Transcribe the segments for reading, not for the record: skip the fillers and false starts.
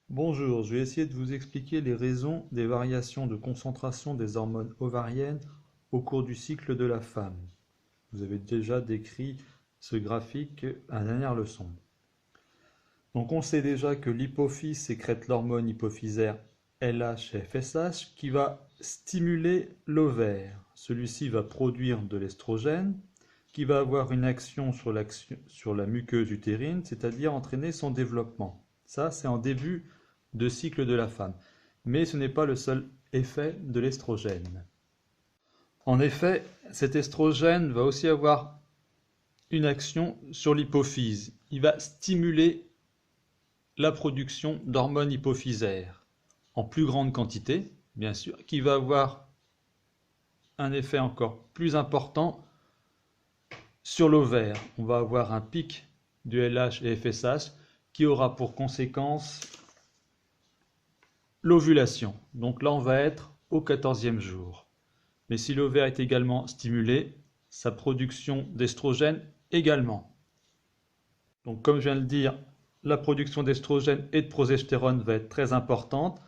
Bonjour, je vais essayer de vous expliquer les raisons des variations de concentration des hormones ovariennes au cours du cycle de la femme. Vous avez déjà décrit ce graphique à la dernière leçon. Donc on sait déjà que l'hypophyse sécrète l'hormone hypophysaire LH et FSH qui va stimuler l'ovaire. Celui-ci va produire de l'estrogène qui va avoir une action sur la muqueuse utérine, c'est-à-dire entraîner son développement. Ça, c'est en début de cycle de la femme. Mais ce n'est pas le seul effet de l'estrogène. En effet, cet estrogène va aussi avoir une action sur l'hypophyse. Il va stimuler la production d'hormones hypophysaires en plus grande quantité, bien sûr, qui va avoir un effet encore plus important sur l'ovaire. On va avoir un pic du LH et FSH qui aura pour conséquence l'ovulation. Donc là, on va être au 14e jour. Mais si l'ovaire est également stimulé, sa production d'estrogène également. Donc comme je viens de le dire, la production d'estrogène et de progestérone va être très importante.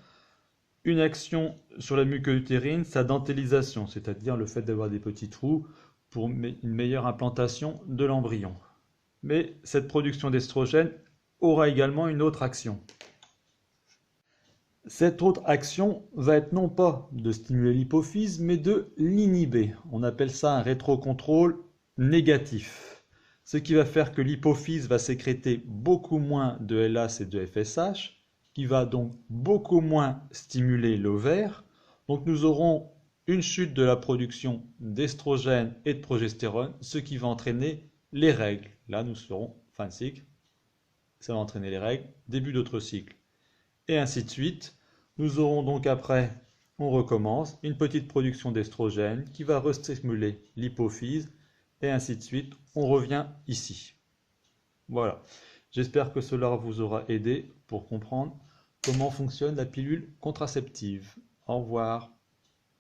Une action sur la muqueuse utérine, sa dentélisation, c'est-à-dire le fait d'avoir des petits trous pour une meilleure implantation de l'embryon. Mais cette production d'estrogène aura également une autre action. Cette autre action va être non pas de stimuler l'hypophyse, mais de l'inhiber. On appelle ça un rétrocontrôle négatif. Ce qui va faire que l'hypophyse va sécréter beaucoup moins de LH et de FSH, qui va donc beaucoup moins stimuler l'ovaire. Donc nous aurons une chute de la production d'estrogène et de progestérone, ce qui va entraîner les règles. Là, nous serons fin de cycle, ça va entraîner les règles, début d'autre cycle, et ainsi de suite. Nous aurons donc après, on recommence, une petite production d'estrogène qui va restimuler l'hypophyse, et ainsi de suite. On revient ici. Voilà. J'espère que cela vous aura aidé pour comprendre comment fonctionne la pilule contraceptive. Au revoir.